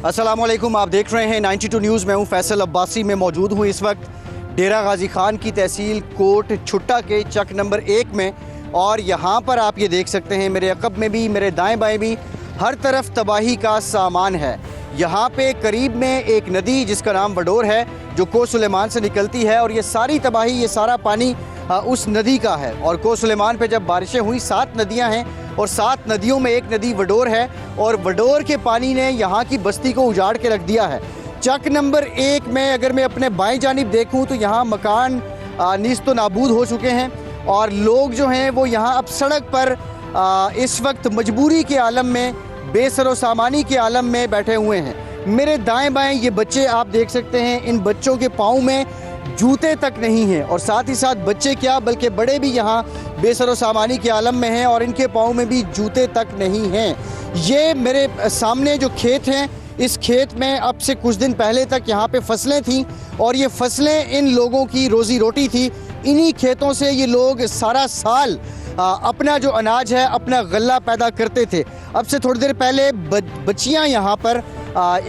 अस्सलामुअलैकुम, आप देख रहे हैं 92 न्यूज़। मैं हूं फैसल अब्बासी। में मौजूद हूं इस वक्त डेरा गाजी खान की तहसील कोट छुट्टा के चक नंबर 1 में, और यहाँ पर आप ये देख सकते हैं मेरे अक़ब में भी, मेरे दाएं बाएं भी हर तरफ तबाही का सामान है। यहाँ पे करीब में एक नदी जिसका नाम वडोर है जो को सुलेमान से निकलती है, और ये सारी तबाही, ये सारा पानी उस नदी का है। और को सुलेमान पे जब बारिशें हुई, 7 नदियाँ हैं और 7 नदियों में एक नदी वडोर है, और वडोर के पानी ने यहाँ की बस्ती को उजाड़ के रख दिया है। चक नंबर 1 में अगर मैं अपने बाएं जानिब देखूँ तो यहाँ मकान नीस्तो नाबूद हो चुके हैं, और लोग जो हैं वो यहाँ अब सड़क पर इस वक्त मजबूरी के आलम में, बेसरो सामानी के आलम में बैठे हुए हैं। मेरे दाएं बाएं ये बच्चे आप देख सकते हैं, इन बच्चों के पाँव में जूते तक नहीं हैं, और साथ ही साथ बच्चे क्या बल्कि बड़े भी यहाँ बेसरो सामानी के आलम में हैं, और इनके पाँव में भी जूते तक नहीं हैं। ये मेरे सामने जो खेत हैं, इस खेत में अब से कुछ दिन पहले तक यहाँ पे फसलें थीं, और ये फसलें इन लोगों की रोज़ी रोटी थी। इन्हीं खेतों से ये लोग सारा साल अपना जो अनाज है, अपना गल्ला पैदा करते थे। अब से थोड़ी देर पहले बच्चियाँ यहाँ पर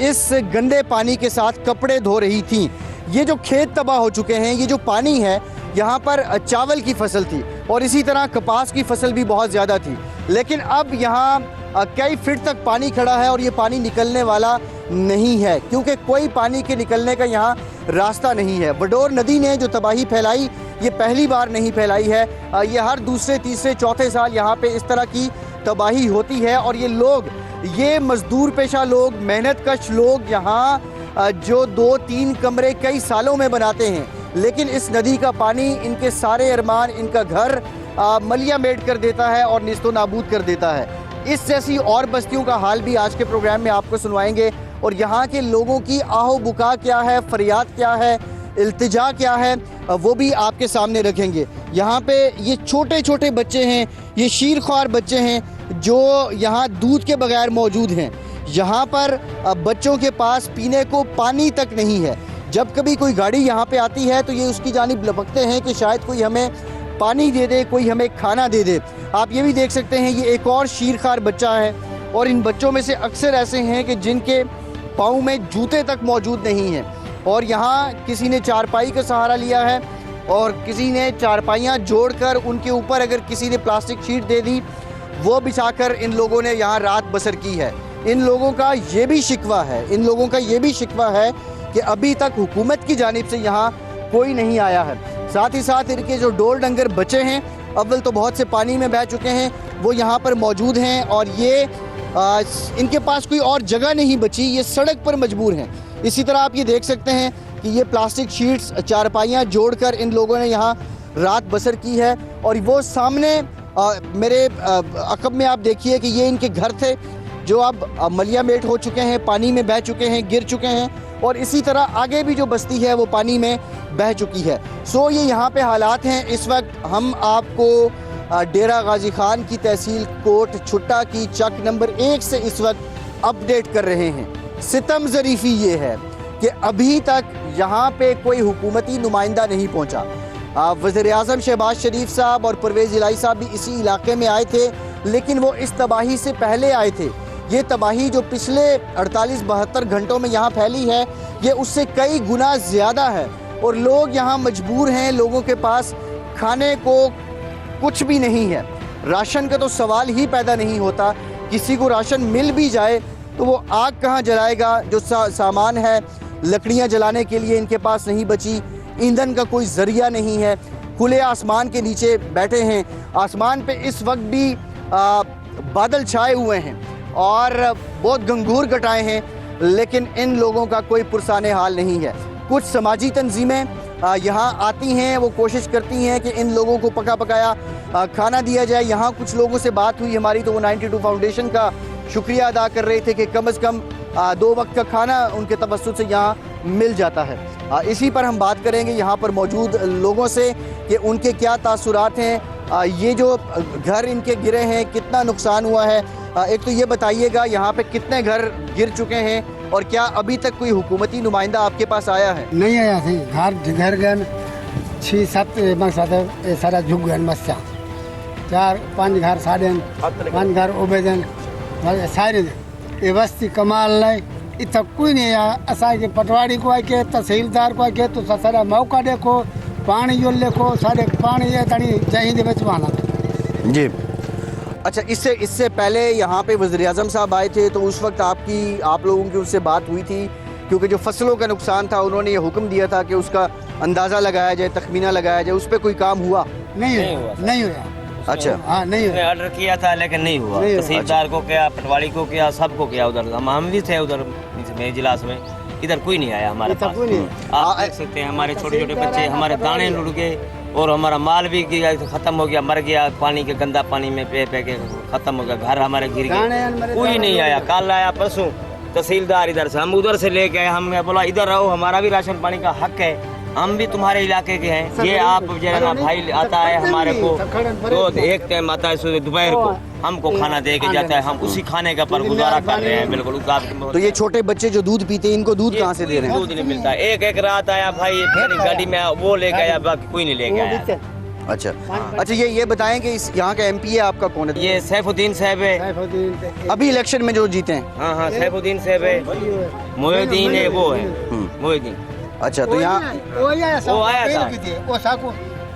इस गंदे पानी के साथ कपड़े धो रही थीं। ये जो खेत तबाह हो चुके हैं, ये जो पानी है, यहाँ पर चावल की फसल थी और इसी तरह कपास की फसल भी बहुत ज़्यादा थी, लेकिन अब यहाँ कई फीट तक पानी खड़ा है और ये पानी निकलने वाला नहीं है, क्योंकि कोई पानी के निकलने का यहाँ रास्ता नहीं है। वडोर नदी ने जो तबाही फैलाई, ये पहली बार नहीं फैलाई है। ये हर दूसरे, तीसरे, चौथे साल यहाँ पे इस तरह की तबाही होती है, और ये लोग, ये मजदूर पेशा लोग, मेहनत कश लोग यहाँ जो 2-3 कमरे कई सालों में बनाते हैं, लेकिन इस नदी का पानी इनके सारे अरमान, इनका घर मलिया मेट कर देता है और निस्तो नाबूद कर देता है। इस जैसी और बस्तियों का हाल भी आज के प्रोग्राम में आपको सुनवाएंगे, और यहाँ के लोगों की आहो बुका क्या है, फरियाद क्या है, इल्तिजा क्या है, वो भी आपके सामने रखेंगे। यहाँ पे ये छोटे छोटे बच्चे हैं, ये शीरख्वार बच्चे हैं जो यहाँ दूध के बगैर मौजूद हैं। यहाँ पर बच्चों के पास पीने को पानी तक नहीं है। जब कभी कोई गाड़ी यहाँ पे आती है तो ये उसकी जानिब लपकते हैं कि शायद कोई हमें पानी दे दे, कोई हमें खाना दे दे। आप ये भी देख सकते हैं, ये एक और शीरख्वार बच्चा है, और इन बच्चों में से अक्सर ऐसे हैं कि जिनके पाँव में जूते तक मौजूद नहीं हैं, और यहाँ किसी ने चारपाई का सहारा लिया है, और किसी ने चारपाइयाँ जोड़कर उनके ऊपर अगर किसी ने प्लास्टिक शीट दे दी, वो बिछाकर इन लोगों ने यहाँ रात बसर की है। इन लोगों का ये भी शिकवा है, कि अभी तक हुकूमत की जानिब से यहाँ कोई नहीं आया है। साथ ही साथ इनके जो डोर डंगर बचे हैं, अव्वल तो बहुत से पानी में बह चुके हैं, वो यहाँ पर मौजूद हैं, और ये इनके पास कोई और जगह नहीं बची, ये सड़क पर मजबूर हैं। इसी तरह आप ये देख सकते हैं कि ये प्लास्टिक शीट्स, चारपाइयाँ जोड़कर इन लोगों ने यहाँ रात बसर की है। और वो सामने मेरे अक़ब में आप देखिए कि ये इनके घर थे जो अब मलिया मेट हो चुके हैं, पानी में बह चुके हैं, गिर चुके हैं, और इसी तरह आगे भी जो बस्ती है वो पानी में बह चुकी है। सो ये यहाँ पे हालात हैं। इस वक्त हम आपको डेरा गाजी खान की तहसील कोट छुट्टा की चक नंबर 1 से इस वक्त अपडेट कर रहे हैं। सितम ज़रीफ़ी ये है कि अभी तक यहाँ पे कोई हुकूमती नुमाइंदा नहीं पहुँचा। वज़ीर-ए-आज़म शहबाज शरीफ साहब और परवेज़ इलाही साहब भी इसी इलाके में आए थे, लेकिन वो इस तबाही से पहले आए थे। ये तबाही जो पिछले 48-72 घंटों में यहाँ फैली है, ये उससे कई गुना ज़्यादा है, और लोग यहाँ मजबूर हैं। लोगों के पास खाने को कुछ भी नहीं है, राशन का तो सवाल ही पैदा नहीं होता। किसी को राशन मिल भी जाए तो वो आग कहाँ जलाएगा? जो सामान है लकड़ियाँ जलाने के लिए इनके पास नहीं बची, ईंधन का कोई ज़रिया नहीं है। खुले आसमान के नीचे बैठे हैं। आसमान पे इस वक्त भी बादल छाए हुए हैं और बहुत गंगूर घटाए हैं, लेकिन इन लोगों का कोई पुरसाने हाल नहीं है। कुछ समाजी तंजीमें यहाँ आती हैं, वो कोशिश करती हैं कि इन लोगों को पका पकाया खाना दिया जाए। यहाँ कुछ लोगों से बात हुई हमारी, तो वो 92 फाउंडेशन का शुक्रिया अदा कर रहे थे कि कम से कम 2 वक्त का खाना उनके तवस्सुत से यहाँ मिल जाता है। इसी पर हम बात करेंगे यहाँ पर मौजूद लोगों से कि उनके क्या तासुरात हैं। ये जो घर इनके गिरे हैं, कितना नुकसान हुआ है, एक तो ये बताइएगा यहाँ पे कितने घर गिर चुके हैं, और क्या अभी तक कोई हुकूमती नुमाइंदा आपके पास आया है? नहीं आया थी। घर गए 6-7 मकसद सारा झुक गए, मस्या 4-5 घर साड़े 5 घर उबेदन सारे ये बस्ती कमाल नहीं इतना कोई नहीं है। असांखे पटवारी को आके तहसीलदार को आके तो सारा मौका देखो, पानी जो लिखो सारे पानी ये तड़ी जहीं दे विच वाला। जी अच्छा, इससे पहले यहाँ पे वज़ीर आज़म साहब आए थे तो उस वक्त आप लोगों की उनसे बात हुई थी? क्योंकि जो फसलों का नुकसान था उन्होंने ये हुक्म दिया था कि उसका अंदाज़ा लगाया जाए, तखमीना लगाया जाए, उस पर कोई काम हुआ? नहीं हुआ। अच्छा हाँ नहीं हुआ। ऑर्डर किया था लेकिन नहीं हुआ। तहसीलदार को किया, पटवारी को किया, सबको किया। उधर हम भी थे उधर इजलास में, इधर कोई नहीं आया हमारे पास। आप देख सकते हैं हमारे छोटे छोटे बच्चे, हमारे दाने लुढ़ गए और हमारा माल भी खत्म हो गया, मर गया पानी के गंदा पानी में पे के खत्म हो गया। घर हमारे गिर गए, कोई नहीं आया। कल आया परसों तहसीलदार इधर से, हम उधर से लेके आए। हमने बोला इधर रहो, हमारा भी राशन पानी का हक है, हम भी तुम्हारे इलाके के हैं। ये आप जरा भाई आता है हमारे को, तो एक टाइम आता है दोपहर को, हमको खाना दे के जाता है, हम उसी खाने का पर गुजारा कर रहे हैं। बिल्कुल। तो ये छोटे बच्चे जो दूध पीते हैं इनको दूध कहाँ से दे रहे हैं? दूध नहीं मिलता। एक रात आया भाई गाड़ी में, वो लेके आया, बाकी कोई नहीं लेके आया। अच्छा, ये बताएं कि इस यहाँ का एमपी है आपका कौन है? ये सैफुद्दीन साहब है, अभी इलेक्शन में जो जीते हैं। हाँ सैफुद्दीन साहब है, मोहिउद्दीन है, वो है मोहिउद्दीन। अच्छा, तो यहाँ वो आया था। वो साकू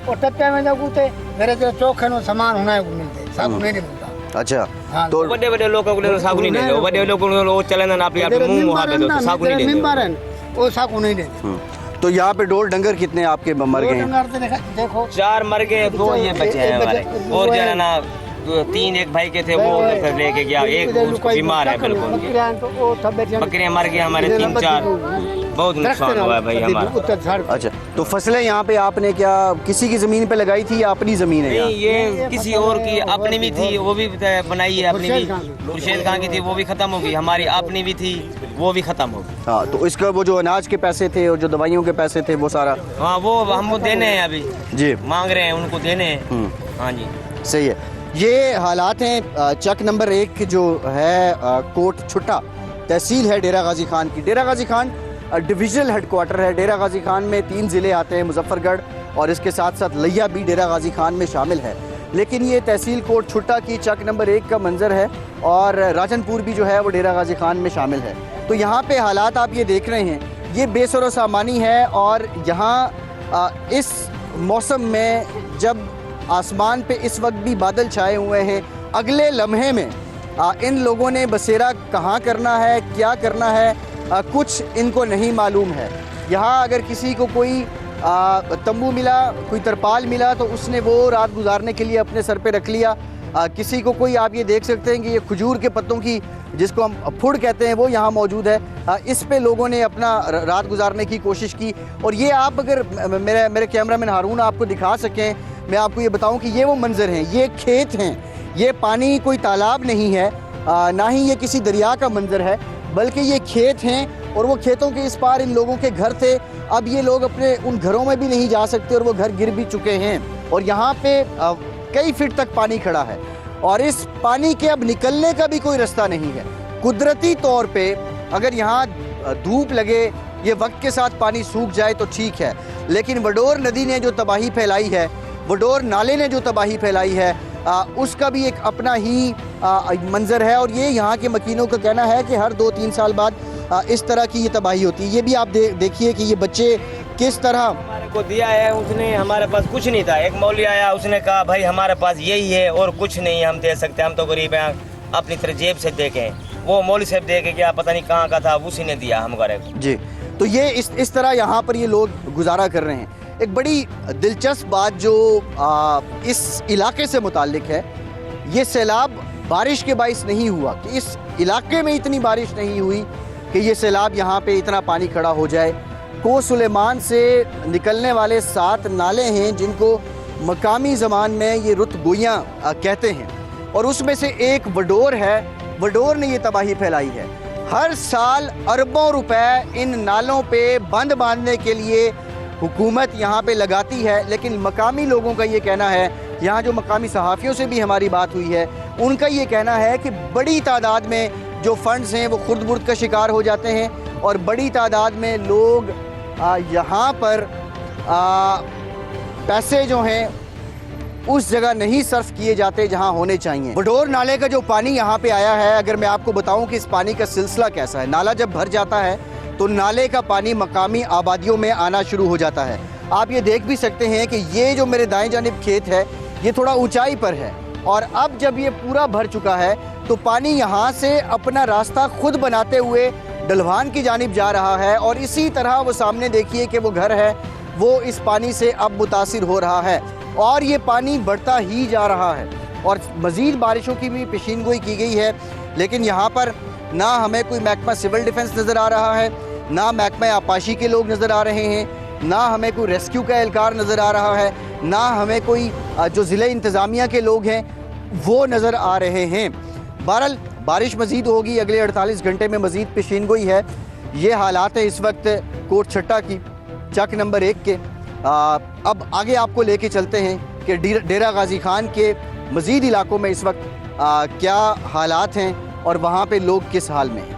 वो टप्पे में जब उते मेरे जो चोखे नो सामान होना है वो मिलते, साकू नहीं मिलता। अच्छा, तो बड़े बड़े लोगों को ले सागु नहीं ले लो, बड़े लोगों को वो चले ना आप मुंह वहां पे दो, सागु नहीं ले लो। वो साकू नहीं देते। तो यहाँ पे डोर डंगर कितने आपके मर गए हैं? देखो 4 मर गए, 2 ये बचे हैं हमारे। और जो है ना 3 एक भाई के थे, वो लेके गया, एक उसको बीमार है बिल्कुल। बकरियां मर गई हमारे 3-4, बहुत नुकसान हुआ है भाई हमारा। अच्छा, तो फसलें यहाँ पे आपने क्या किसी की जमीन पे लगाई थी या अपनी जमीन है? नहीं, ये किसी और की अपनी भी थी, वो भी बनाई है अपनी भी। खुर्शीद खान की थी, वो भी खत्म हो गई। हमारी अपनी भी थी, वो भी खत्म हो गई। हाँ, तो इसका वो जो अनाज के पैसे थे और जो दवाइयों के पैसे थे वो सारा? हाँ, वो हमको देने हैं, अभी जी मांग रहे हैं, उनको देने हैं। हाँ जी, सही है। ये हालात हैं चक नंबर 1 जो है कोट छुट्टा तहसील है डेरा गाजी खान की। डेरा गाजी खान डिविजनल हेडक्वार्टर है। डेरा गाजी खान में 3 ज़िले आते हैं, मुजफ्फरगढ़ और इसके साथ साथ लिया भी डेरा गाजी खान में शामिल है। लेकिन ये तहसील कोट छुट्टा की चक नंबर 1 का मंजर है और राजनपुर भी जो है वो डेरा गाजी खान में शामिल है। तो यहाँ पे हालात आप ये देख रहे हैं, ये बेसरो सामानी है। और यहाँ इस मौसम में जब आसमान पे इस वक्त भी बादल छाए हुए हैं, अगले लम्हे में इन लोगों ने बसेरा कहाँ करना है, क्या करना है, कुछ इनको नहीं मालूम है। यहाँ अगर किसी को कोई तंबू मिला, कोई तरपाल मिला तो उसने वो रात गुजारने के लिए अपने सर पे रख लिया। किसी को कोई, आप ये देख सकते हैं कि ये खजूर के पत्तों की, जिसको हम फुड़ कहते हैं, वो यहाँ मौजूद है। इस पे लोगों ने अपना रात गुजारने की कोशिश की। और ये आप अगर मेरे कैमरामैन हारून आपको दिखा सकें, मैं आपको ये बताऊं कि ये वो मंजर हैं, ये खेत हैं, ये पानी कोई तालाब नहीं है, ना ही ये किसी दरिया का मंजर है, बल्कि ये खेत हैं। और वो खेतों के इस पार इन लोगों के घर थे। अब ये लोग अपने उन घरों में भी नहीं जा सकते और वो घर गिर भी चुके हैं। और यहाँ पे कई फीट तक पानी खड़ा है और इस पानी के अब निकलने का भी कोई रास्ता नहीं है। कुदरती तौर पे अगर यहाँ धूप लगे, ये वक्त के साथ पानी सूख जाए तो ठीक है, लेकिन वडोर नदी ने जो तबाही फैलाई है, वडोर नाले ने जो तबाही फैलाई है, उसका भी एक अपना ही मंजर है। और ये यहाँ के मकीनों का कहना है कि हर 2-3 साल बाद इस तरह की ये तबाही होती है। ये भी आप देखिए कि ये बच्चे किस तरह हमारे को दिया है उसने, हमारे पास कुछ नहीं था। एक मौलवी आया, उसने कहा भाई हमारे पास यही है और कुछ नहीं हम दे सकते, हम तो गरीब हैं, अपनी तरह जेब से देखें। वो मौलवी साहब दे के क्या पता नहीं कहाँ का था, उसी ने दिया हमारे को। जी, तो ये इस तरह यहाँ पर ये लोग गुजारा कर रहे हैं। एक बड़ी दिलचस्प बात जो इस इलाके से मुताल्लिक है, ये सैलाब बारिश के बाइस नहीं हुआ कि इस इलाके में इतनी बारिश नहीं हुई कि ये सैलाब यहाँ पे इतना पानी खड़ा हो जाए। को सुलेमान से निकलने वाले 7 नाले हैं जिनको मकामी ज़बान में ये रुत गोइयाँ कहते हैं, और उसमें से एक वडोर है। वडोर ने ये तबाही फैलाई है। हर साल अरबों रुपए इन नालों पे बंद बांधने के लिए हुकूमत यहाँ पे लगाती है, लेकिन मकामी लोगों का ये कहना है, यहाँ जो मकामी सहाफ़ियों से भी हमारी बात हुई है, उनका ये कहना है कि बड़ी तादाद में जो फंड्स हैं वो खुर्द बुर्द का शिकार हो जाते हैं और बड़ी तादाद में लोग यहाँ पर पैसे जो हैं उस जगह नहीं सर्फ किए जाते जहां होने चाहिए। बडोर नाले का जो पानी यहाँ पे आया है, अगर मैं आपको बताऊं कि इस पानी का सिलसिला कैसा है, नाला जब भर जाता है तो नाले का पानी मकामी आबादियों में आना शुरू हो जाता है। आप ये देख भी सकते हैं कि ये जो मेरे दाएं जानिब खेत है ये थोड़ा ऊंचाई पर है, और अब जब ये पूरा भर चुका है तो पानी यहाँ से अपना रास्ता खुद बनाते हुए ढलवान की जानिब जा रहा है, और इसी तरह वो सामने देखिए कि वो घर है वो इस पानी से अब मुतासिर हो रहा है, और ये पानी बढ़ता ही जा रहा है, और मज़ीद बारिशों की भी पेशीनगोई की गई है। लेकिन यहाँ पर ना हमें कोई महकमा सिविल डिफेंस नज़र आ रहा है, ना महकमा आपाशी के लोग नज़र आ रहे हैं, ना हमें कोई रेस्क्यू का एहलकार नज़र आ रहा है, ना हमें कोई जो ज़िले इंतज़ामिया के लोग हैं वो नज़र आ रहे हैं। बहरहाल बारिश मज़ीद होगी, अगले 48 घंटे में मज़ीद पेशीनगोई है। ये हालात है इस वक्त कोट छट्टा की चक नंबर 1 के। अब आगे आपको लेके चलते हैं कि डेरा गाजी खान के मज़ीद इलाकों में इस वक्त क्या हालात हैं और वहाँ पे लोग किस हाल में हैं।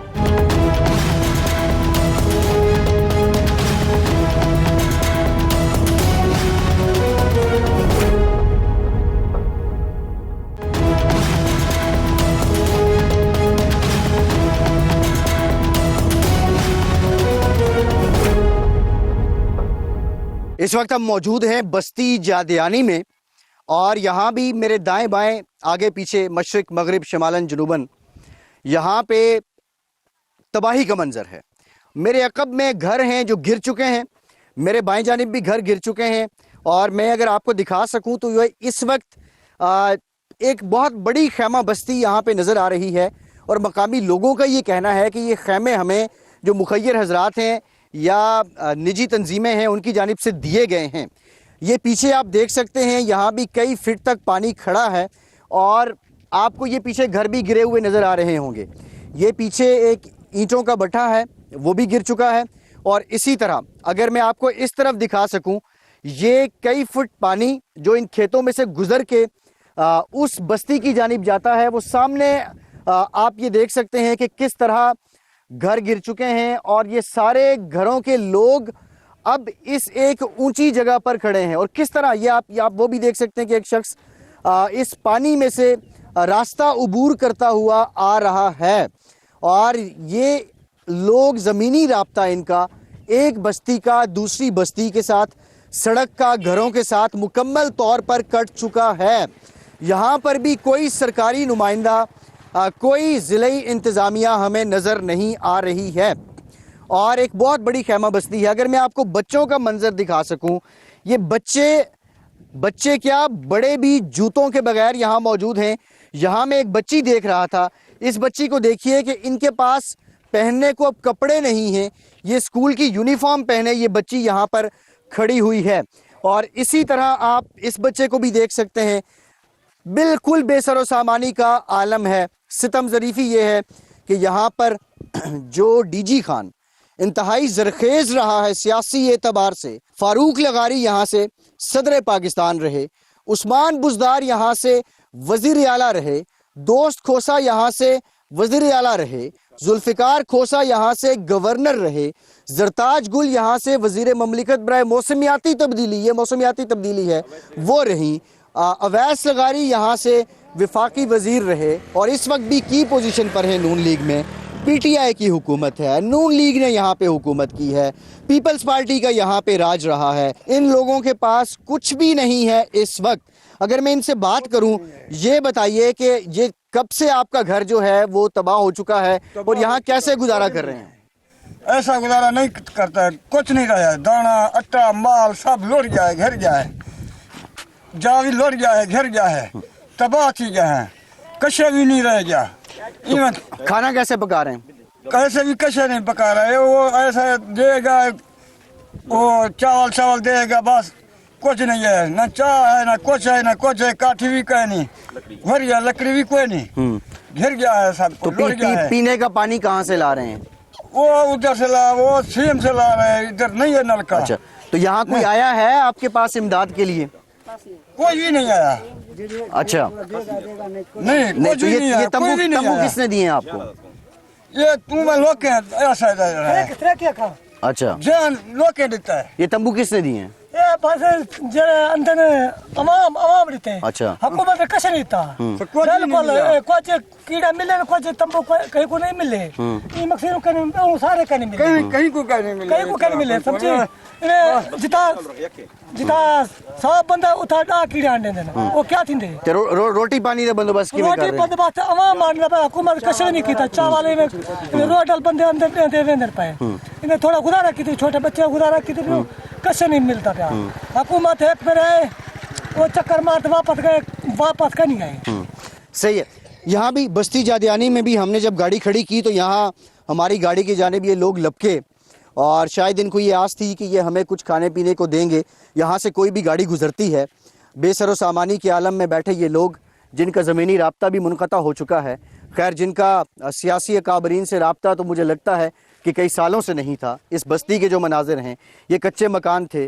इस वक्त हम मौजूद हैं बस्ती जादियानी में, और यहाँ भी मेरे दाएं बाएं आगे पीछे मशरिक मगरिब शमालन जुनूबन यहाँ पे तबाही का मंजर है। मेरे अकब में घर हैं जो गिर चुके हैं, मेरे बाएं जानिब भी घर गिर चुके हैं, और मैं अगर आपको दिखा सकूं तो ये इस वक्त एक बहुत बड़ी खैमा बस्ती यहाँ पे नज़र आ रही है, और मकामी लोगों का ये कहना है कि ये खैमे हमें जो मुखय्यर हजरात हैं या निजी तंजीमें हैं उनकी जानिब से दिए गए हैं। ये पीछे आप देख सकते हैं यहाँ भी कई फीट तक पानी खड़ा है, और आपको ये पीछे घर भी गिरे हुए नज़र आ रहे होंगे। ये पीछे एक ईंटों का भट्ठा है वो भी गिर चुका है, और इसी तरह अगर मैं आपको इस तरफ दिखा सकूं, ये कई फुट पानी जो इन खेतों में से गुजर के उस बस्ती की जानिब जाता है, वो सामने आप ये देख सकते हैं कि किस तरह घर गिर चुके हैं, और ये सारे घरों के लोग अब इस एक ऊंची जगह पर खड़े हैं, और किस तरह ये आप वो भी देख सकते हैं कि एक शख्स इस पानी में से रास्ता उबूर करता हुआ आ रहा है, और ये लोग ज़मीनी राब्ता इनका एक बस्ती का दूसरी बस्ती के साथ, सड़क का घरों के साथ मुकम्मल तौर पर कट चुका है। यहाँ पर भी कोई सरकारी नुमाइंदा कोई ज़िले इंतज़ामिया हमें नज़र नहीं आ रही है, और एक बहुत बड़ी खैमा बस्ती है। अगर मैं आपको बच्चों का मंजर दिखा सकूं, ये बच्चे क्या बड़े भी जूतों के बगैर यहाँ मौजूद हैं। यहाँ मैं एक बच्ची देख रहा था, इस बच्ची को देखिए कि इनके पास पहनने को अब कपड़े नहीं हैं, ये स्कूल की यूनिफॉर्म पहने ये बच्ची यहाँ पर खड़ी हुई है। और इसी तरह आप इस बच्चे को भी देख सकते हैं, बिल्कुल बेसरो सामानी का आलम है। सितम ज़रीफ़ी ये है कि यहाँ पर जो डीजी खान इंतहाई जरखेज़ रहा है सियासी एतबार से, फारूक लगारी यहाँ से सदर पाकिस्तान रहे, उस्मान बुज़दार यहाँ से वज़ीर आला रहे, दोस्त खोसा यहाँ से वज़ीर आला रहे, जुल्फ़िकार खोसा यहाँ से गवर्नर रहे, जरताज गुल यहाँ से वज़ीर ममलिकत बराए मौसमियाती तब्दीली, ये मौसमियाती तब्दीली है वो रही, अवैस लगारी यहाँ से विफाकी वज़ीर रहे, और इस वक्त भी की पोजीशन पर है नून लीग में। पीटीआई की हुकूमत है, नून लीग ने यहाँ पे हुकूमत की है, पीपल्स पार्टी का यहाँ पे राज रहा है। इन लोगों के पास कुछ भी नहीं है इस वक्त। अगर मैं इनसे बात करूं, ये बताइए कि ये कब से आपका घर जो है वो तबाह हो चुका है और यहाँ कैसे गुजारा कर रहे हैं? ऐसा गुजारा नहीं करता है, कुछ नहीं रहा है, दाना आटा माल सब लुट गया है, घर गया है, जावी लुट गया है, घर गया है, तबाह चीजें हैं, कशे भी नहीं रह गया। तो खाना कैसे पका रहे हैं? कैसे भी कशे नहीं पका रहा है, वो ऐसा देगा, वो चावल चावल देगा, बस कुछ नहीं है, ना चाय है ना कुछ है, काठी भी कहीं नहीं, घर गया, लकड़ी भी कोई नहीं, घिर गया है सब। तो पीने का पानी कहाँ से ला रहे हैं? वो उधर से ला, वो सीम से ला रहे हैं, इधर नहीं है नलका। अच्छा, तो यहाँ कोई आया है आपके पास इमदाद के लिए? कोई भी नहीं आया। अच्छा, नहीं तो ये तंबू किसने दिए हैं आपको? ये तुम्हें लोग ऐसा है। अच्छा, जान लोग देता है। ये तंबू किसने दिए हैं? ये बस जो अंदर अवाम रहते हैं। अच्छा। हुकूमत कश नहीं था बिल्कुल कुछ कीड़ा मिले कुछ तंबू कहीं को नहीं मिले ये मकसद कहीं सारे कहीं मिले कहीं को कहीं मिले समझे जिता जिता सब बंदा उठा डा कीड़ा आने देना वो क्या थी ते रोटी पानी का बंदोबस्त किवें कर रोटी रहे बंदोबस्त अवाम मारना पे हुकूमत कश नहीं किया चावल में रोडल बंदे अंदर अंदर पाए इन्हें थोड़ा गुजारा की छोटे बच्चे गुजारा की कश नहीं मिलता था हुकूमत एक पे रहे वो चक्कर मारते वापस का नहीं आए। सही है। यहाँ भी बस्ती जादियानी में भी हमने जब गाड़ी खड़ी की तो यहाँ हमारी गाड़ी की जानिब ये लोग लपके और शायद इनको ये आस थी कि ये हमें कुछ खाने पीने को देंगे। यहाँ से कोई भी गाड़ी गुजरती है, बेसरो सामानी के आलम में बैठे ये लोग जिनका ज़मीनी राब्ता भी मुनक़ता हो चुका है, खैर जिनका सियासी अकाबरीन से राब्ता तो मुझे लगता है कि कई सालों से नहीं था। इस बस्ती के जो मनाजिर हैं, ये कच्चे मकान थे,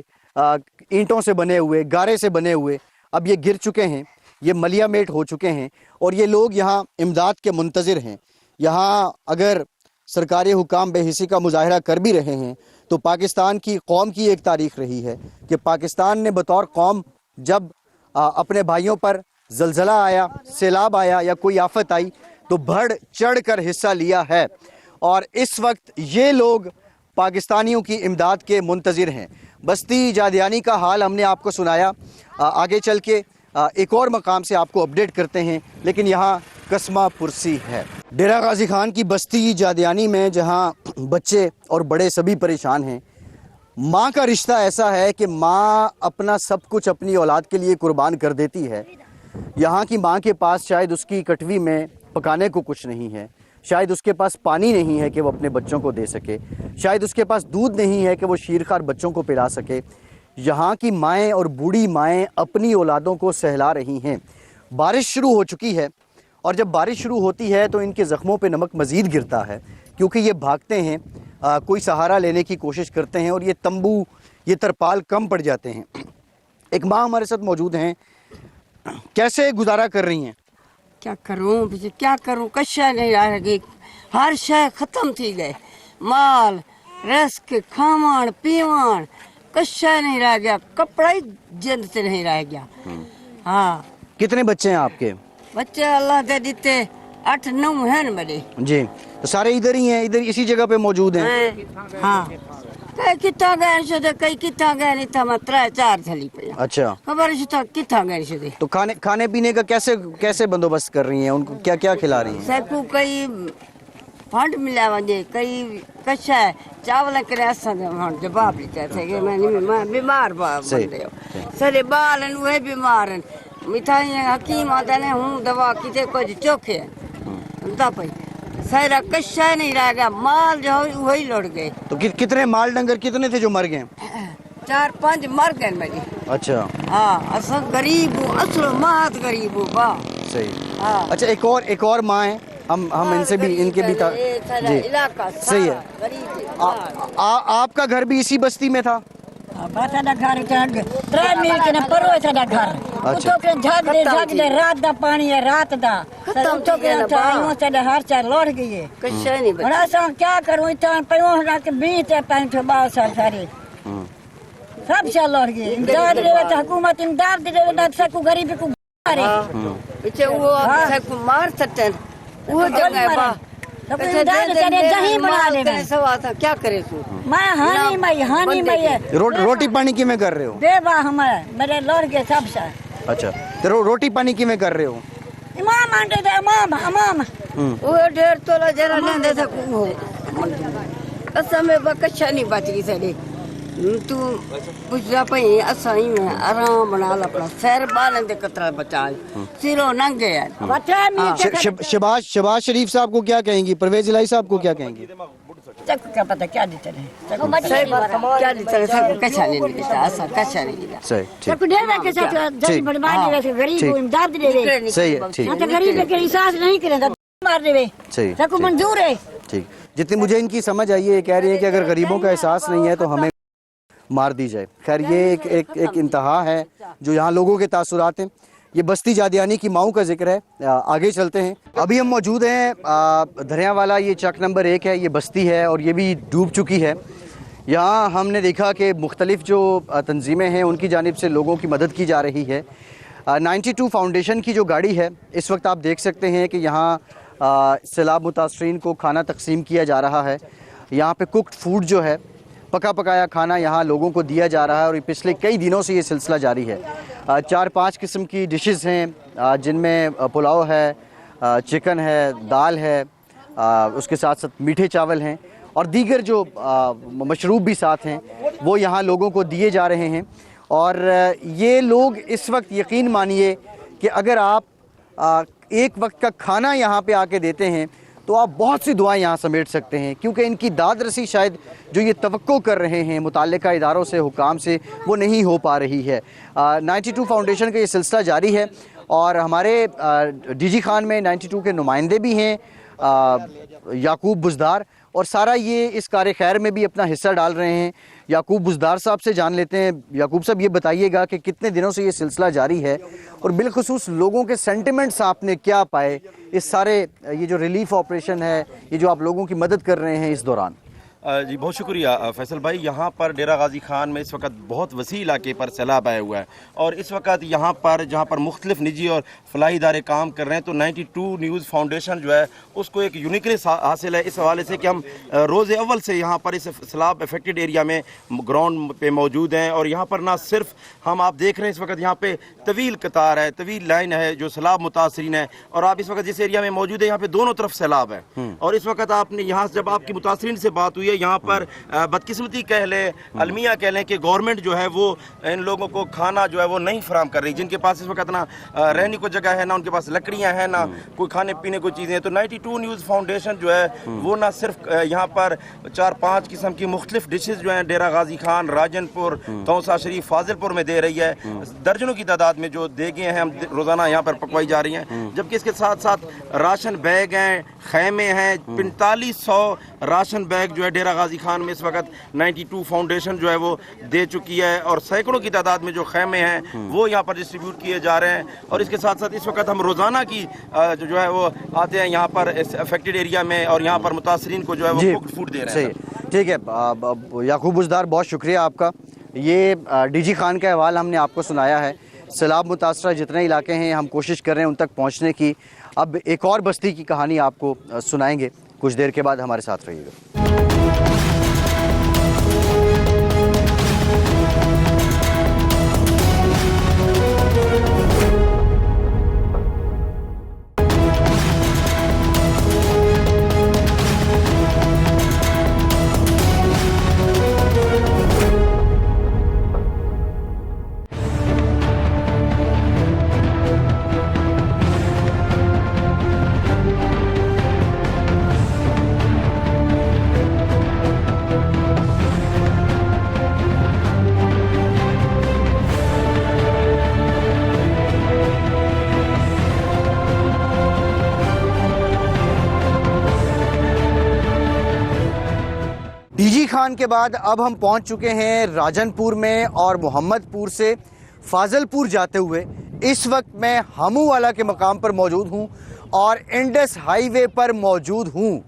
ईंटों से बने हुए, गारे से बने हुए, अब ये गिर चुके हैं, ये मलिया मेट हो चुके हैं और ये लोग यहाँ इमदाद के मुंतज़िर हैं। यहाँ अगर सरकारी हुकाम बेहिसी का मुजाहरा कर भी रहे हैं तो पाकिस्तान की कौम की एक तारीख़ रही है कि पाकिस्तान ने बतौर कौम जब अपने भाइयों पर ज़लज़ला आया, सैलाब आया या कोई आफत आई तो बढ़ चढ़ कर हिस्सा लिया है और इस वक्त ये लोग पाकिस्तानियों की इमदाद के मुंतज़िर हैं। बस्ती जादियानी का हाल हमने आपको सुनाया, आगे चल के एक और मकाम से आपको अपडेट करते हैं, लेकिन यहाँ कसमा पुरसी है। डेरा गाजी खान की बस्ती जादियानी में जहाँ बच्चे और बड़े सभी परेशान हैं, माँ का रिश्ता ऐसा है कि माँ अपना सब कुछ अपनी औलाद के लिए कुर्बान कर देती है। यहाँ की माँ के पास शायद उसकी कटवी में पकाने को कुछ नहीं है, शायद उसके पास पानी नहीं है कि वो अपने बच्चों को दे सके, शायद उसके पास दूध नहीं है कि वो शीरखार बच्चों को पिला सके। यहाँ की माएँ और बूढ़ी माएँ अपनी औलादों को सहला रही हैं। बारिश शुरू हो चुकी है और जब बारिश शुरू होती है तो इनके ज़ख्मों पे नमक मज़ीद गिरता है क्योंकि ये भागते हैं, कोई सहारा लेने की कोशिश करते हैं और ये तंबू, ये तरपाल कम पड़ जाते हैं। एक माँ हमारे साथ मौजूद हैं, कैसे गुजारा कर रही हैं? क्या करूं कशा नहीं रह गई, हर शय खत्म थी गए, माल रस्क खावण पीवण कशा नहीं रह गया, कपड़ा ही जिंद से नहीं रह गया। हाँ। कितने बच्चे हैं आपके? बच्चे अल्लाह दे दिते 8-9 हैं मेरे जी। तो सारे इधर ही हैं, इधर इसी जगह पे मौजूद हैं? हाँ। कई कितना गए से कई कितना गए नहीं था, मैं 3-4 थली पे। अच्छा। खबर से तो कितना गए से। तो खाने पीने का कैसे बंदोबस्त कर रही हैं? उनको क्या क्या खिला रही हैं? सबको कई फंड मिला वजे, कई कशा है चावल करे असा जवाब लेते थे कि मैं बीमार बंदे सारे बाल वे बीमार मिठाई हकीम आते ने हूँ दवा किते कुछ चोखे पई सारा कशा नहीं रह गया, माल जो वही लौट गए। तो कितने माल डंगर कितने थे जो मर गए? 4-5 मर गए मेरी। अच्छा। हाँ असल गरीब हूँ, असल मात गरीब हूँ बा। सही। हाँ। अच्छा एक और माँ है, हम इनसे भी इनके भी जी इलाका सही है। आपका घर भी इसी बस्ती में था? रात दा पानी है, रात दा हर चार लौट गई है। क्या करूँ सारी सब से लौट गई। इमदाद देवे हुकूमत, इमदाद देवे सबको गरीबी को मार सकते वो जगह बा क्या करे तू मैं हानि मई रोटी पानी किमें कर रहे हो? बेबा हमारे मेरे लौट गए सब से। अच्छा तो रोटी पानी किमें कर रहे हो? इमाम आंटे दे इमाम वो 1.5 तोला जरा लेंदे था को असा में बकच्छा नहीं बच गई साडी तू बुझा पई असा ही में आराम बना ला अपना सैर बालन दे कतरा बचा सिरो नंगे यार। शहबाज शरीफ साहब को क्या कहेंगी? परवेज इलाही साहब को क्या कहेंगी? क्या पता क्या देते हैं, क्या देते हैं सब कच्छा नहीं देता, ऐसा कच्छा नहीं देता। सही ठीक। सब देवे के साथ जल्दी बर्बाद देवे, गरीब को इमदाद देवे। सही है ठीक। तो गरीब के एहसास नहीं करेंगे मार देवे। सही सबको मंजूर है। ठीक। जितनी मुझे इनकी समझ आई है, ये कह रही है कि अगर गरीबों का एहसास नहीं है तो हमें मार दी जाए। खैर ये एक इंतहा है जो यहाँ लोगों के तासुरात हैं। ये बस्ती जादियानी की माओं का जिक्र है। आगे चलते हैं। अभी हम मौजूद हैं दरियावाला, ये चक नंबर 1 है, ये बस्ती है और ये भी डूब चुकी है। यहाँ हमने देखा कि मुख्तलिफ जो तंजीमें हैं उनकी जानिब से लोगों की मदद की जा रही है। 92 फाउंडेशन की जो गाड़ी है, इस वक्त आप देख सकते हैं कि यहाँ सैलाब मुतासरीन को खाना तकसीम किया जा रहा है। यहाँ पे कुक्ड फूड जो है, पका पकाया खाना यहाँ लोगों को दिया जा रहा है और पिछले कई दिनों से ये सिलसिला जारी है। 4-5 किस्म की डिशेस हैं जिनमें पुलाव है, चिकन है, दाल है, उसके साथ साथ मीठे चावल हैं और दीगर जो मशरूब भी साथ हैं वो यहाँ लोगों को दिए जा रहे हैं। और ये लोग इस वक्त यकीन मानिए कि अगर आप एक वक्त का खाना यहाँ पे आके देते हैं तो आप बहुत सी दुआएं यहाँ समेट सकते हैं, क्योंकि इनकी दाद रसी शायद जो ये तवक्को कर रहे हैं मुताल्लिका इदारों से, हुकाम से, वो नहीं हो पा रही है। 92 फाउंडेशन का ये सिलसिला जारी है और हमारे डीजी खान में 92 के नुमाइंदे भी हैं, याकूब बुज़दार, और सारा ये इस कार खैर में भी अपना हिस्सा डाल रहे हैं। याकूब बुज़दार साहब से जान लेते हैं। याकूब साहब, ये बताइएगा कि कितने दिनों से ये सिलसिला जारी है और बिलखुसूस लोगों के सेंटिमेंट्स आपने क्या पाए इस सारे ये जो रिलीफ ऑपरेशन है, ये जो आप लोगों की मदद कर रहे हैं इस दौरान? जी बहुत शुक्रिया फैसल भाई। यहाँ पर डेरा गाजी खान में इस वक्त बहुत वसी इलाके पर सैलाब आया हुआ है और इस वक्त यहाँ पर जहाँ पर मुख्तलिफ निजी और फलाही इदारे काम कर रहे हैं, तो 92 न्यूज़ फाउंडेशन जो है उसको एक यूनिकनेस हासिल है इस हवाले से कि हम रोज़ अव्वल से यहाँ पर इस सैलाब अफेक्टेड एरिया में ग्राउंड पे मौजूद हैं। और यहाँ पर ना सिर्फ हम आप देख रहे हैं इस वक्त यहाँ पे तवील कतार है, तवील लाइन है जो सैलाब मुतासरीन है, और आप इस वक्त जिस एरिया में मौजूद है यहाँ पे दोनों तरफ सैलाब है। और इस वक्त आपने यहाँ जब आपकी मुतासरीन से बात हुई, यहाँ पर बदकिस्मती कह लें, अलमिया कह लें कि गवर्नमेंट जो है वो इन लोगों को खाना जो है वो नहीं फराम कर रही, जिनके पास इस वक्त ना रहने को जगह है, ना उनके पास लकड़ियां हैं, ना कोई खाने पीने को चीज़ें हैं। तो 92 न्यूज़ फाउंडेशन जो है वो ना सिर्फ यहाँ पर 4-5 किस्म की मुख्तलिफ डिशेज जो हैं डेरा गाजी खान, राजनपुर, तौसा शरीफ, फाजिलपुर में दे रही है। दर्जनों की तादाद में जो देगे हैं हम रोज़ाना यहाँ पर पकवाई जा रही हैं, जबकि इसके साथ साथ राशन बैग हैं, खैमे हैं। 4500 राशन बैग जो है डेरा गाजी खान में इस वक्त 92 फाउंडेशन जो है वो दे चुकी है और सैकड़ों की तादाद में जो खैमे हैं वो यहाँ पर डिस्ट्रीब्यूट किए जा रहे हैं। और इसके साथ साथ इस वक्त हम रोज़ाना की जो है वो आते हैं यहाँ पर इस अफेक्टेड एरिया में और यहाँ पर मुतासरीन को जो है वो फूड दे रहे हैं। ठीक है याकूब बुज़दार, बहुत शुक्रिया आपका। ये डीजी खान का अहवाल हमने आपको सुनाया है। सैलाब मुतासरा जितने इलाके हैं हम कोशिश कर रहे हैं उन तक पहुँचने की। अब एक और बस्ती की कहानी आपको सुनाएंगे कुछ देर के बाद, हमारे साथ रहिएगा। डीजी खान के बाद अब हम पहुंच चुके हैं राजनपुर में और मोहम्मदपुर से फाजिलपुर जाते हुए इस वक्त मैं हमूवाला के मकाम पर मौजूद हूं और इंडस हाईवे पर मौजूद हूं।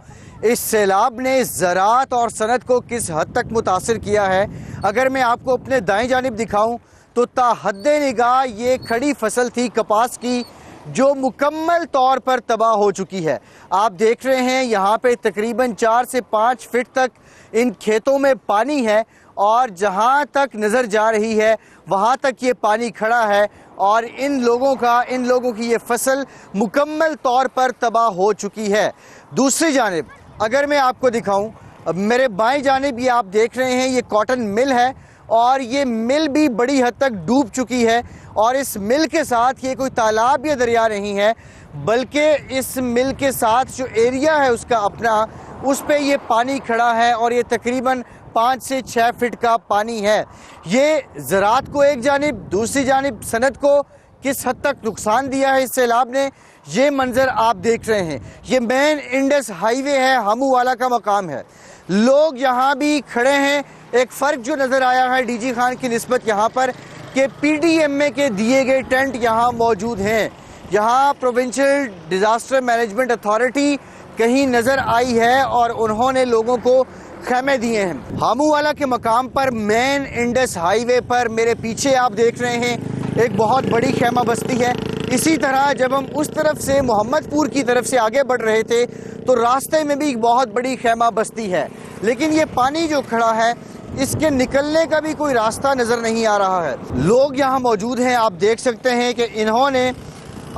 इस सैलाब ने ज़राअत और सनत को किस हद तक मुतासिर किया है, अगर मैं आपको अपने दाएं जानिब दिखाऊं तो ताहद्दे निगाह ये खड़ी फसल थी कपास की जो मुकम्मल तौर पर तबाह हो चुकी है। आप देख रहे हैं यहाँ पे तकरीबन 4 से 5 फीट तक इन खेतों में पानी है और जहाँ तक नज़र जा रही है वहाँ तक ये पानी खड़ा है और इन लोगों की ये फसल मुकम्मल तौर पर तबाह हो चुकी है। दूसरी जानिब अगर मैं आपको दिखाऊं, मेरे बाएं जानिब ये आप देख रहे हैं ये कॉटन मिल है और ये मिल भी बड़ी हद तक डूब चुकी है और इस मिल के साथ ये कोई तालाब या दरिया नहीं है, बल्कि इस मिल के साथ जो एरिया है उसका अपना, उस पे ये पानी खड़ा है और ये तकरीबन 5 से 6 फीट का पानी है। ये ज़राअत को एक जानिब, दूसरी जानिब सनत को किस हद तक नुकसान दिया है इस सैलाब ने, ये मंजर आप देख रहे हैं। ये मेन इंडस हाईवे है, हमूवाला का मकाम है। लोग यहाँ भी खड़े हैं। एक फ़र्क जो नज़र आया है डीजी खान की निस्बत यहाँ पर कि PDMA के दिए गए टेंट यहाँ मौजूद हैं। यहाँ प्रोविंशियल डिज़ास्टर मैनेजमेंट अथॉरिटी कहीं नज़र आई है और उन्होंने लोगों को खैमे दिए हैं। हामूवाला के मकाम पर मेन इंडस हाईवे पर मेरे पीछे आप देख रहे हैं एक बहुत बड़ी खैमा बस्ती है। इसी तरह जब हम उस तरफ से मोहम्मदपुर की तरफ से आगे बढ़ रहे थे तो रास्ते में भी एक बहुत बड़ी खैमा बस्ती है, लेकिन ये पानी जो खड़ा है इसके निकलने का भी कोई रास्ता नज़र नहीं आ रहा है। लोग यहाँ मौजूद हैं, आप देख सकते हैं कि इन्होंने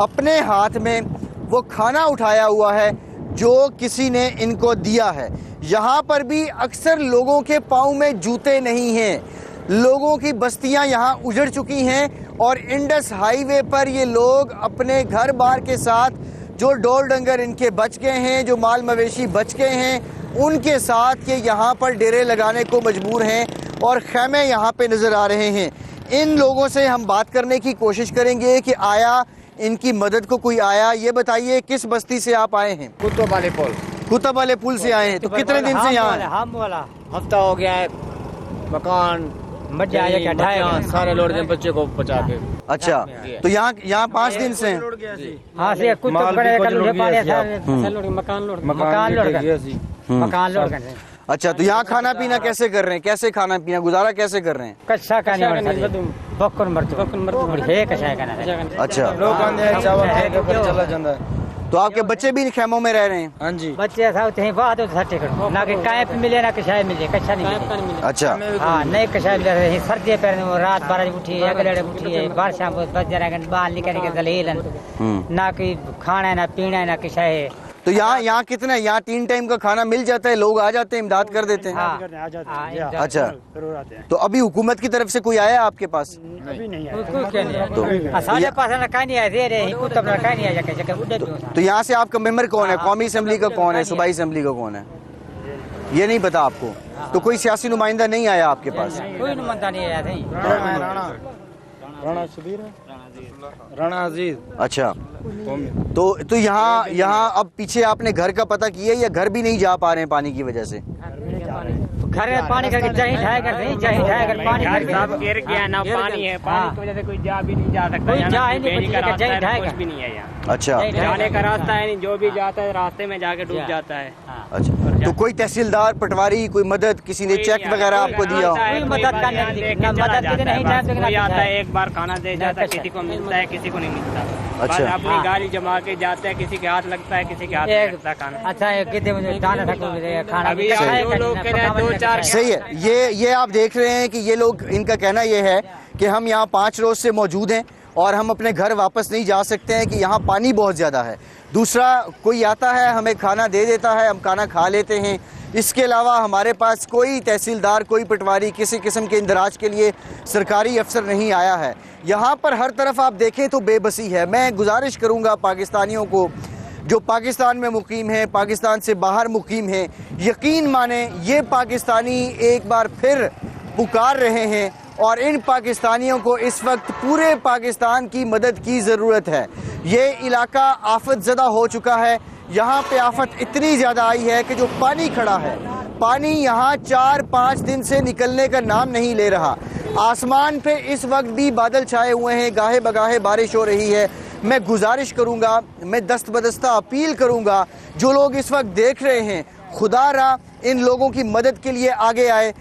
अपने हाथ में वो खाना उठाया हुआ है जो किसी ने इनको दिया है। यहाँ पर भी अक्सर लोगों के पाँव में जूते नहीं हैं, लोगों की बस्तियाँ यहाँ उजड़ चुकी हैं और इंडस हाईवे पर ये लोग अपने घर बार के साथ जो डोर डंगर इनके बच गए हैं, जो माल मवेशी बच गए हैं, उनके साथ ये यहाँ पर डेरे लगाने को मजबूर हैं और खैमे यहाँ पे नज़र आ रहे हैं। इन लोगों से हम बात करने की कोशिश करेंगे कि आया इनकी मदद को कोई आया। ये बताइए किस बस्ती से आप आए हैं? कुतुब वाले पुल। कुतुब वाले पुल से आए हैं, तो कितने दिन से यहाँ हैं? हम वाला हफ्ता हो गया है। मकान सारे लोड दे बच्चे को बचा के। अच्छा, तो यहाँ 5 दिन से हैं। हाँ से मकान लोड कर अच्छा, तो यहाँ खाना पीना कैसे कर रहे हैं? कैसे खाना पीना गुजारा कैसे कर रहे हैं? कच्चा का अच्छा, चला जाता है। तो आपके बच्चे भी इन खेमों में रह रहे हैं? हाँ जी, बच्चे बात ना कि कैंप मिले ना कशाय मिले, कच्चा नहीं मिले। अच्छा, हाँ नहीं कशाय मिले रहे। सर्दी पे रात 12 बजे उठी है, अगले उठी है, बारिश बच जरा बाहर निकल के दलील ना कि खाना ना पीना ना कशाय। तो यहाँ कितना, यहाँ 3 टाइम का खाना मिल जाता है, लोग आ जाते हैं, इमदाद कर देते हैं? अच्छा, तो अभी हुकूमत की तरफ से कोई आया आपके पास? तो यहाँ से आपका मेंबर कौन है? कौमी असम्बली का कौन है? सूबाई असम्बली का कौन है? ये नहीं पता आपको? तो कोई सियासी नुमाइंदा नहीं आया आपके पास? कोई नुमाइंदा नहीं आया। राणा अजीज। अच्छा, तो यहाँ अब पीछे आपने घर का पता किया या घर भी नहीं जा पा रहे हैं पानी की वजह से? घर में पानी करके चाहिए पानी गिर गया ना, पानी है, पानी की वजह से कोई जा भी नहीं जा सकता, कुछ भी नहीं है यहाँ। अच्छा, जाने का रास्ता है नहीं, जो भी जाता है रास्ते में जाके डूब जाता है। अच्छा, तो कोई तहसीलदार पटवारी कोई मदद, किसी ने चेक वगैरह आपको दिया? कोई आता है एक बार खाना दे जाता है, किसी को मिलता है किसी को नहीं मिलता। अच्छा, अपनी गाड़ी जमा के जाते हैं, किसी के हाथ लगता है किसी के हाथ नहीं लगता खाना। अच्छा, सही है। ये आप देख रहे हैं कि ये लोग, इनका कहना ये है कि हम यहाँ 5 रोज से मौजूद हैं और हम अपने घर वापस नहीं जा सकते हैं कि यहाँ पानी बहुत ज़्यादा है। दूसरा, कोई आता है हमें खाना दे देता है, हम खाना खा लेते हैं। इसके अलावा हमारे पास कोई तहसीलदार, कोई पटवारी, किसी किस्म के इंदराज के लिए सरकारी अफसर नहीं आया है। यहाँ पर हर तरफ आप देखें तो बेबसी है। मैं गुजारिश करूँगा पाकिस्तानियों को जो पाकिस्तान में मुकीम हैं, पाकिस्तान से बाहर मुकीम हैं, यकीन माने ये पाकिस्तानी एक बार फिर पुकार रहे हैं और इन पाकिस्तानियों को इस वक्त पूरे पाकिस्तान की मदद की ज़रूरत है। ये इलाका आफत ज़दा हो चुका है। यहाँ पे आफत इतनी ज़्यादा आई है कि जो पानी खड़ा है, पानी यहाँ 4-5 दिन से निकलने का नाम नहीं ले रहा। आसमान पे इस वक्त भी बादल छाए हुए हैं, गाहे बगाहे बारिश हो रही है। मैं गुजारिश करूँगा, मैं दस्त बदस्ता अपील करूँगा, जो लोग इस वक्त देख रहे हैं, खुदारा इन लोगों की मदद के लिए आगे आए।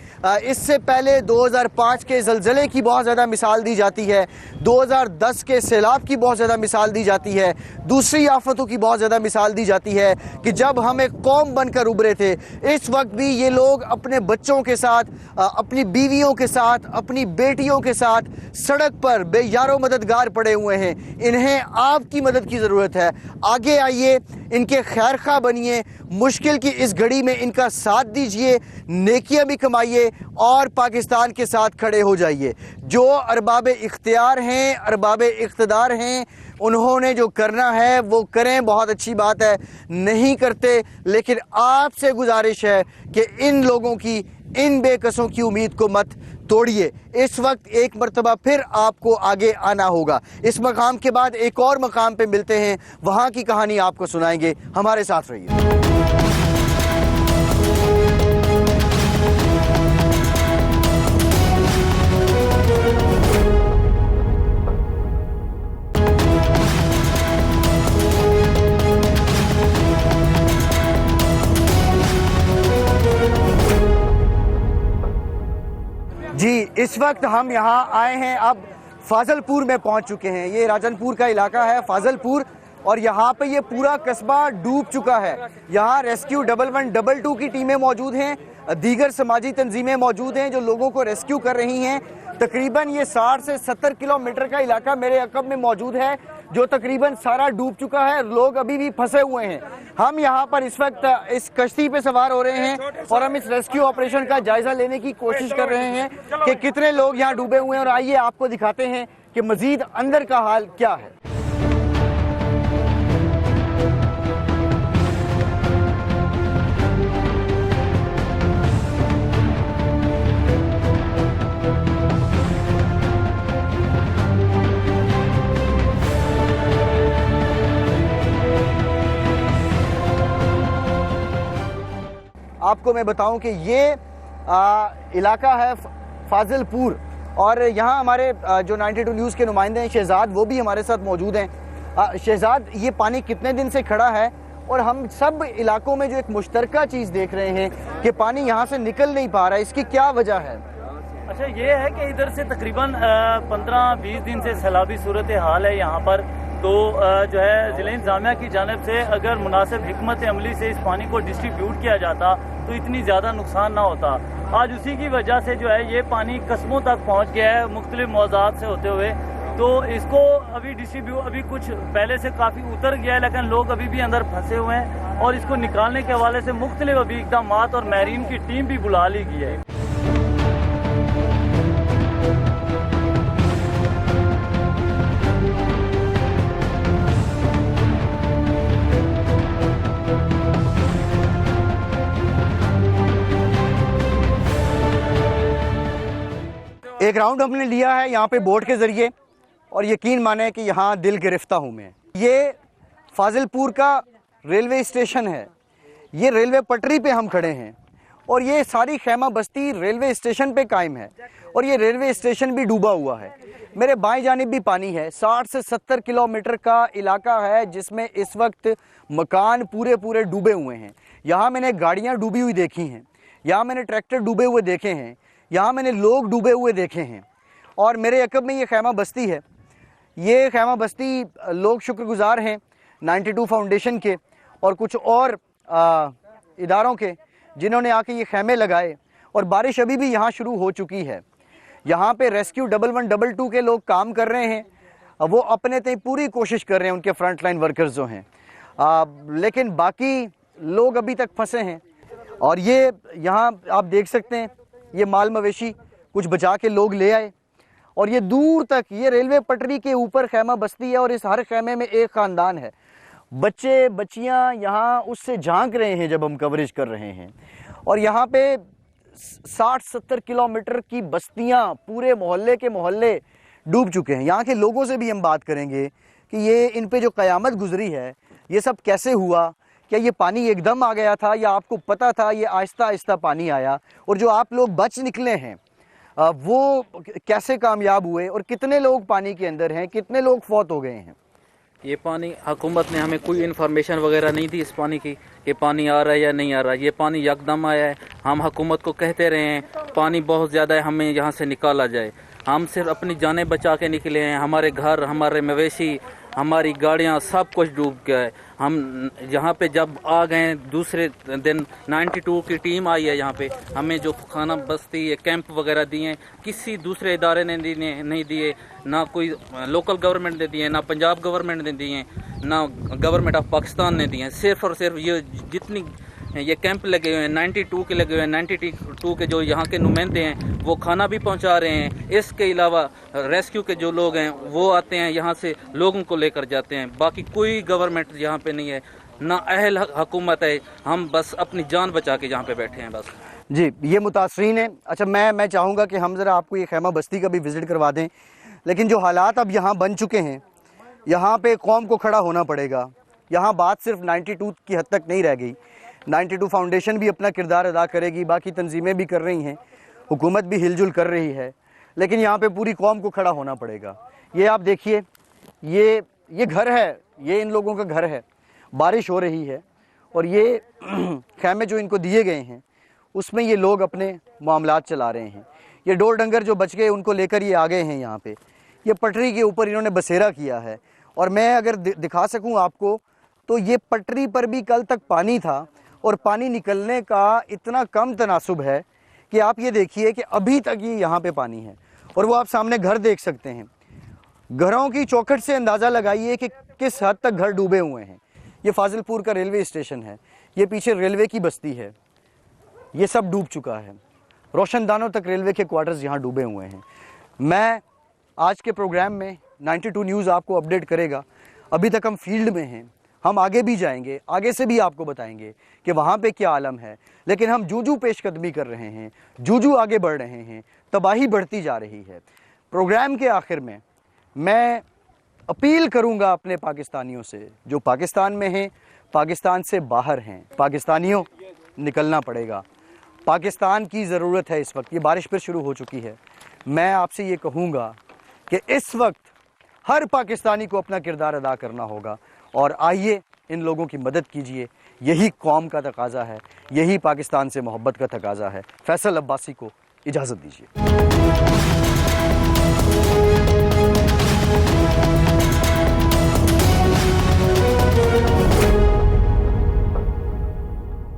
इससे पहले 2005 के ज़लज़ले की बहुत ज़्यादा मिसाल दी जाती है, 2010 के सैलाब की बहुत ज़्यादा मिसाल दी जाती है, दूसरी आफतों की बहुत ज़्यादा मिसाल दी जाती है कि जब हम एक कौम बनकर उभरे थे। इस वक्त भी ये लोग अपने बच्चों के साथ, अपनी बीवियों के साथ, अपनी बेटियों के साथ सड़क पर बेयारो मददगार पड़े हुए हैं। इन्हें आपकी मदद की ज़रूरत है। आगे आइए, इनके खैर खा बनिए, मुश्किल की इस घड़ी में इनका साथ दीजिए, नेकियां भी कमाइए और पाकिस्तान के साथ खड़े हो जाइए। जो अरबाब इख्तियार हैं, अरबाब इख्तिदार हैं, उन्होंने जो करना है वो करें, बहुत अच्छी बात है। नहीं करते, लेकिन आपसे गुजारिश है कि इन लोगों की, इन बेकसों की उम्मीद को मत तोड़िए। इस वक्त एक मर्तबा फिर आपको आगे आना होगा। इस मकाम के बाद एक और मकाम पे मिलते हैं, वहाँ की कहानी आपको सुनाएंगे। हमारे साथ रहिए। इस वक्त हम यहाँ आए हैं, अब फाजलपुर में पहुंच चुके हैं। ये राजनपुर का इलाका है फाजलपुर, और यहाँ पे ये पूरा कस्बा डूब चुका है। यहाँ रेस्क्यू 1112 की टीमें मौजूद हैं, दीगर समाजी तंजीमें मौजूद हैं जो लोगों को रेस्क्यू कर रही हैं। तकरीबन ये 60 से 70 किलोमीटर का इलाका मेरे अकब में मौजूद है जो तकरीबन सारा डूब चुका है। लोग अभी भी फंसे हुए हैं। हम यहाँ पर इस वक्त इस कश्ती पे सवार हो रहे हैं और हम इस रेस्क्यू ऑपरेशन का जायजा लेने की कोशिश कर रहे हैं कि कितने लोग यहाँ डूबे हुए हैं, और आइए आपको दिखाते हैं कि मजीद अंदर का हाल क्या है। आपको मैं बताऊं कि ये इलाका है फाजिलपुर, और यहाँ हमारे जो 92 न्यूज़ के नुमाइंदे हैं शहजाद, वो भी हमारे साथ मौजूद हैं। शहजाद, ये पानी कितने दिन से खड़ा है, और हम सब इलाकों में जो एक मुश्तरका चीज़ देख रहे हैं कि पानी यहाँ से निकल नहीं पा रहा है, इसकी क्या वजह है? अच्छा, ये है कि इधर से तकरीबन 15-20 दिन से सैलाबी सूरत हाल है यहाँ पर। तो जो है ज़िला इंतज़ामिया की जानिब से अगर मुनासिब हिकमत अमली से इस पानी को डिस्ट्रीब्यूट किया जाता तो इतनी ज़्यादा नुकसान ना होता। आज उसी की वजह से जो है ये पानी कस्बों तक पहुँच गया है मुख्तलिफ मौज़ात से होते हुए। तो इसको अभी अभी कुछ पहले से काफ़ी उतर गया है, लेकिन लोग अभी भी अंदर फंसे हुए हैं, और इसको निकालने के हवाले से मुख्तलिफ अभी इक़दाम और माहिरीन की टीम भी बुला ली गई है। एक राउंड हमने लिया है यहाँ पे बोट के ज़रिए, और यकीन माने कि यहाँ दिल गिरफ्ता हूँ मैं। ये फाजिलपुर का रेलवे स्टेशन है, ये रेलवे पटरी पे हम खड़े हैं, और ये सारी खैमा बस्ती रेलवे स्टेशन पे कायम है, और ये रेलवे स्टेशन भी डूबा हुआ है। मेरे बाएं जानिब भी पानी है। 60 से 70 किलोमीटर का इलाका है जिसमें इस वक्त मकान पूरे डूबे हुए हैं। यहाँ मैंने गाड़ियाँ डूबी हुई देखी हैं, यहाँ मैंने ट्रैक्टर डूबे हुए देखे हैं, यहाँ मैंने लोग डूबे हुए देखे हैं। और मेरे अकब में ये खैमा बस्ती है। ये खैमा बस्ती लोग शुक्रगुजार हैं 92 फाउंडेशन के और कुछ और इदारों के जिन्होंने आके ये खैमे लगाए, और बारिश अभी भी यहाँ शुरू हो चुकी है। यहाँ पे रेस्क्यू 1112 के लोग काम कर रहे हैं, वो अपने तय पूरी कोशिश कर रहे हैं, उनके फ्रंट लाइन वर्कर्स जो हैं, लेकिन बाकी लोग अभी तक फंसे हैं। और ये यहाँ आप देख सकते हैं, ये माल मवेशी कुछ बचा के लोग ले आए, और ये दूर तक ये रेलवे पटरी के ऊपर खैमा बस्ती है, और इस हर खैमे में एक ख़ानदान है। बच्चे बच्चियाँ यहाँ उससे झांक रहे हैं जब हम कवरेज कर रहे हैं। और यहाँ पे 60-70 किलोमीटर की बस्तियाँ पूरे मोहल्ले के मोहल्ले डूब चुके हैं। यहाँ के लोगों से भी हम बात करेंगे कि ये इन पे जो क़यामत गुजरी है, ये सब कैसे हुआ। क्या ये पानी एकदम आ गया था या आपको पता था ये आहिस्ता आहिस्ता पानी आया, और जो आप लोग बच निकले हैं वो कैसे कामयाब हुए, और कितने लोग पानी के अंदर हैं, कितने लोग फौत हो गए हैं? ये पानी हुकूमत ने हमें कोई इन्फॉर्मेशन वगैरह नहीं दी इस पानी की, ये पानी आ रहा है या नहीं आ रहा है। ये पानी यकदम आया है। हम हुकूमत को कहते रहे हैं पानी बहुत ज़्यादा है, हमें यहाँ से निकाला जाए। हम सिर्फ अपनी जानें बचा के निकले हैं। हमारे घर, हमारे मवेशी, हमारी गाड़ियाँ, सब कुछ डूब गया है। हम यहाँ पे जब आ गए दूसरे दिन 92 की टीम आई है यहाँ पे, हमें जो खाना बस्ती ये कैंप वगैरह दिए, किसी दूसरे इदारे ने नहीं दिए, ना कोई लोकल गवर्नमेंट ने दिए, ना पंजाब गवर्नमेंट ने दिए, ना गवर्नमेंट ऑफ पाकिस्तान ने दिए। सिर्फ और सिर्फ ये जितनी ये कैंप लगे हुए हैं 92 के लगे हुए हैं, 92 के जो यहाँ के नुमाइंदे हैं वो खाना भी पहुँचा रहे हैं। इसके अलावा रेस्क्यू के जो लोग हैं वो आते हैं यहाँ से लोगों को लेकर जाते हैं। बाकी कोई गवर्नमेंट यहाँ पे नहीं है, ना अहल हुकूमत है। हम बस अपनी जान बचा के यहाँ पे बैठे हैं बस। जी, ये मुतासरीन है। अच्छा, मैं चाहूँगा कि हम ज़रा आपको ये खैमा बस्ती का भी विज़िट करवा दें, लेकिन जो हालात अब यहाँ बन चुके हैं, यहाँ पे कौम को खड़ा होना पड़ेगा। यहाँ बात सिर्फ 92 की हद तक नहीं रह गई। 92 फाउंडेशन भी अपना किरदार अदा करेगी, बाकी तंजीमें भी कर रही हैं, हुकूमत भी हिलजुल कर रही है, लेकिन यहाँ पे पूरी कौम को खड़ा होना पड़ेगा। ये आप देखिए, ये घर है, ये इन लोगों का घर है। बारिश हो रही है और ये खैमे जो इनको दिए गए हैं उसमें ये लोग अपने मामलात चला रहे हैं। ये ढोर डंगर जो बच गए उनको लेकर ये आ गए हैं यहाँ पे। ये पटरी के ऊपर इन्होंने बसेरा किया है। और मैं अगर दिखा सकूँ आपको तो ये पटरी पर भी कल तक पानी था और पानी निकलने का इतना कम तनासुब है कि आप ये देखिए कि अभी तक ये यहाँ पे पानी है। और वो आप सामने घर देख सकते हैं। घरों की चौखट से अंदाज़ा लगाइए कि किस हद तक घर डूबे हुए हैं। ये फाजिलपुर का रेलवे स्टेशन है, ये पीछे रेलवे की बस्ती है, ये सब डूब चुका है। रोशनदानों तक रेलवे के क्वार्टर्स यहाँ डूबे हुए हैं। मैं आज के प्रोग्राम में 92 न्यूज़ आपको अपडेट करेगा। अभी तक हम फील्ड में हैं, हम आगे भी जाएंगे, आगे से भी आपको बताएंगे कि वहाँ पे क्या आलम है। लेकिन हम जूं पेशकदमी कर रहे हैं, जूं आगे बढ़ रहे हैं, तबाही बढ़ती जा रही है। प्रोग्राम के आखिर में मैं अपील करूंगा अपने पाकिस्तानियों से जो पाकिस्तान में हैं, पाकिस्तान से बाहर हैं। पाकिस्तानियों, निकलना पड़ेगा। पाकिस्तान की ज़रूरत है इस वक्त। ये बारिश फिर शुरू हो चुकी है। मैं आपसे ये कहूँगा कि इस वक्त हर पाकिस्तानी को अपना किरदार अदा करना होगा और आइए इन लोगों की मदद कीजिए। यही कौम का तकाज़ा है, यही पाकिस्तान से मोहब्बत का तकाज़ा है। फैसल अब्बासी को इजाज़त दीजिए।